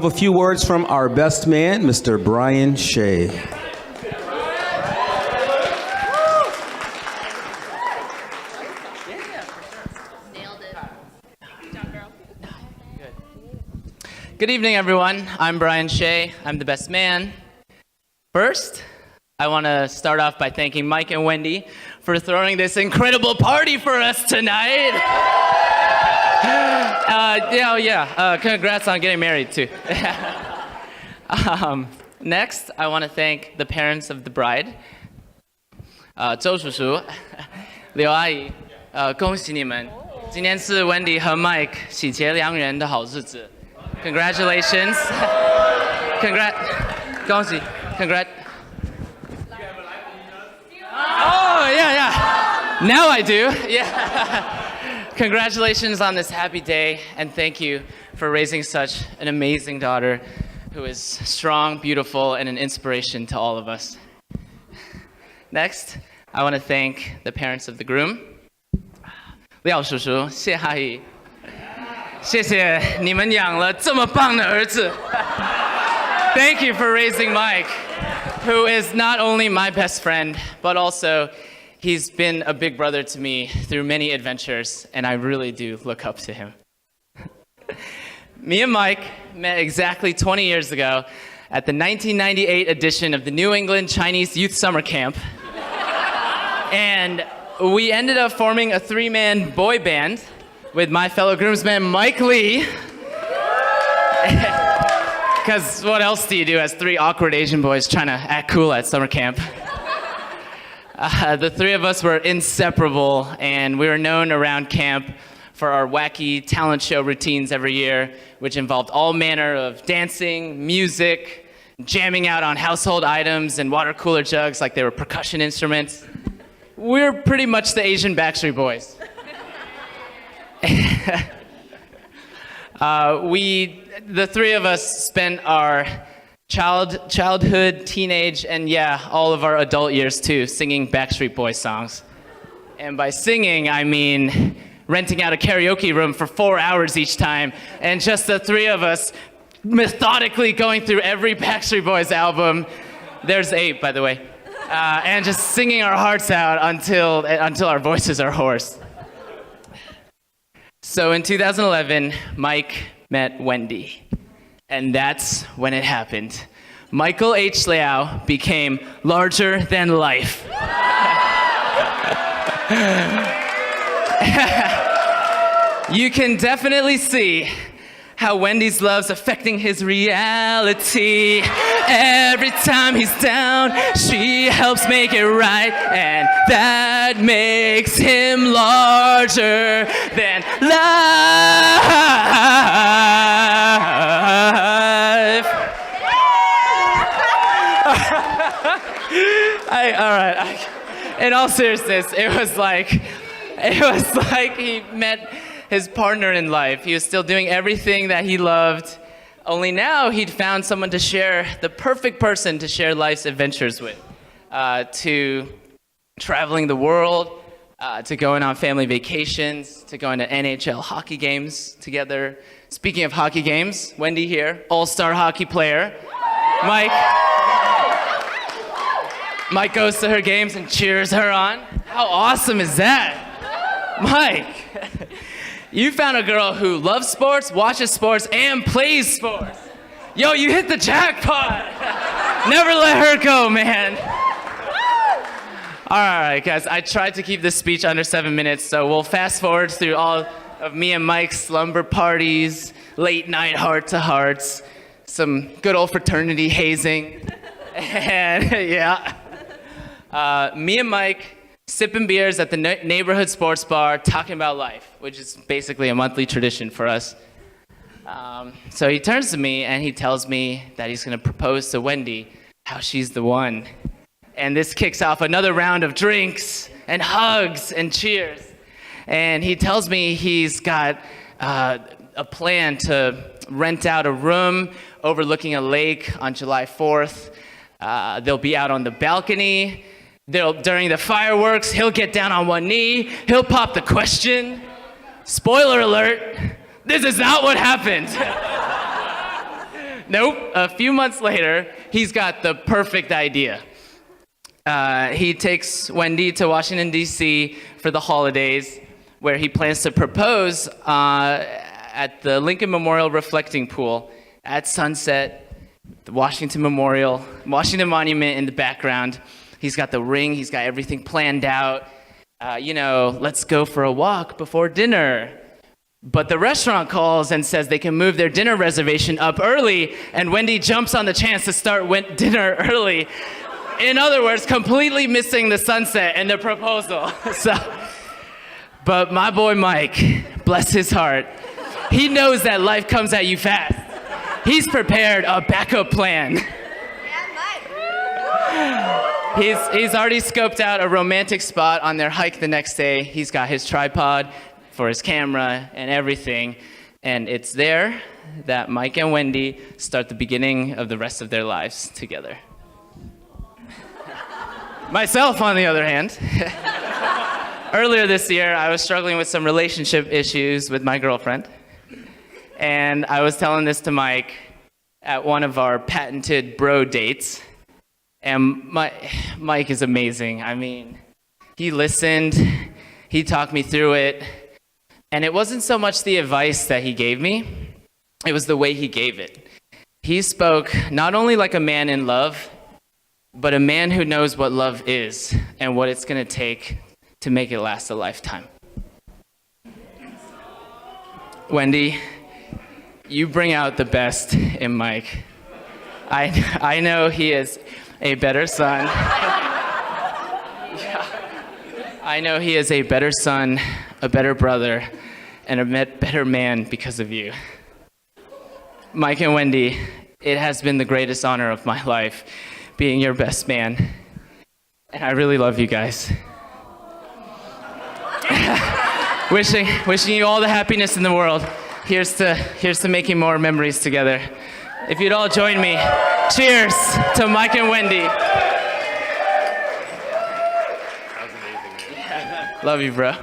have a few words from our best man, Mr. Brian Shea. Good evening, everyone. I'm Brian Shea. I'm the best man. First, I want to start off by thanking Mike and Wendy for throwing this incredible party for us tonight. Congrats on getting married, too. Next, I want to thank the parents of the bride. 周叔叔、刘阿姨，恭喜你们！今天是 Wendy 和 Mike 喜结良缘的好日子。Congratulations! Congrat! Oh yeah. Now I do. Yeah. Congratulations on this happy day, and thank you for raising such an amazing daughter, who is strong, beautiful, and an inspiration to all of us. Next, I want to thank the parents of the groom. 廖叔叔、谢阿姨。谢谢你们养了这么棒的儿子。Thank you for raising Mike, who is not only my best friend, but also he's been a big brother to me through many adventures, and I really do look up to him. Me and Mike met exactly 20 years ago at the 1998 edition of the New England Chinese Youth Summer Camp. And we ended up forming a three-man boy band with my fellow groomsman, Mike Lee. Because what else do you do as three awkward Asian boys trying to act cool at summer camp? The three of us were inseparable, and we were known around camp for our wacky talent show routines every year, which involved all manner of dancing, music, jamming out on household items and water cooler jugs like they were percussion instruments. We're pretty much the Asian Backstreet Boys. The three of us spent our childhood, teenage, and all of our adult years too, singing Backstreet Boys songs. And by singing, I mean renting out a karaoke room for 4 hours each time, and just the three of us methodically going through every Backstreet Boys album. There's 8, by the way. And just singing our hearts out until our voices are hoarse. So in 2011, Mike met Wendy, and that's when it happened. Michael H. Liao became larger than life. You can definitely see how Wendy's love's affecting his reality. Every time he's down, she helps make it right, and that makes him larger than life. All right. In all seriousness, it was like he met his partner in life. He was still doing everything that he loved, only now he'd found someone to share, the perfect person to share life's adventures with, to traveling the world, to going on family vacations, to going to NHL hockey games together. Speaking of hockey games, Wendy here, all-star hockey player. Mike goes to her games and cheers her on. How awesome is that? Mike, you found a girl who loves sports, watches sports, and plays sports. Yo, you hit the jackpot. Never let her go, man. All right, guys, I tried to keep this speech under 7 minutes, so we'll fast forward through all of me and Mike's slumber parties, late night heart-to-hearts, some good old fraternity hazing, and me and Mike sipping beers at the neighborhood sports bar, talking about life, which is basically a monthly tradition for us. So he turns to me and he tells me that he's gonna propose to Wendy, how she's the one. And this kicks off another round of drinks and hugs and cheers. And he tells me he's got a plan to rent out a room overlooking a lake on July 4th. They'll be out on the balcony. During the fireworks, he'll get down on one knee. He'll pop the question. Spoiler alert, this is not what happened. Nope. A few months later, he's got the perfect idea. He takes Wendy to Washington, D.C. for the holidays, where he plans to propose at the Lincoln Memorial Reflecting Pool at sunset, the Washington Monument in the background. He's got the ring, he's got everything planned out. Let's go for a walk before dinner. But the restaurant calls and says they can move their dinner reservation up early, and Wendy jumps on the chance to start dinner early. In other words, completely missing the sunset and the proposal. But my boy Mike, bless his heart, he knows that life comes at you fast. He's prepared a backup plan. He's already scoped out a romantic spot on their hike the next day. He's got his tripod for his camera and everything. And it's there that Mike and Wendy start the beginning of the rest of their lives together. Myself, on the other hand, earlier this year, I was struggling with some relationship issues with my girlfriend. And I was telling this to Mike at one of our patented bro dates. And Mike is amazing. I mean, he listened, he talked me through it. And it wasn't so much the advice that he gave me, it was the way he gave it. He spoke not only like a man in love, but a man who knows what love is and what it's going to take to make it last a lifetime. Wendy, you bring out the best in Mike. I know he is a better son. I know he is a better son, a better brother, and a better man because of you. Mike and Wendy, it has been the greatest honor of my life being your best man. And I really love you guys. Wishing you all the happiness in the world. Here's to making more memories together. If you'd all join me, cheers to Mike and Wendy. That was amazing. Yeah. Love you, bro.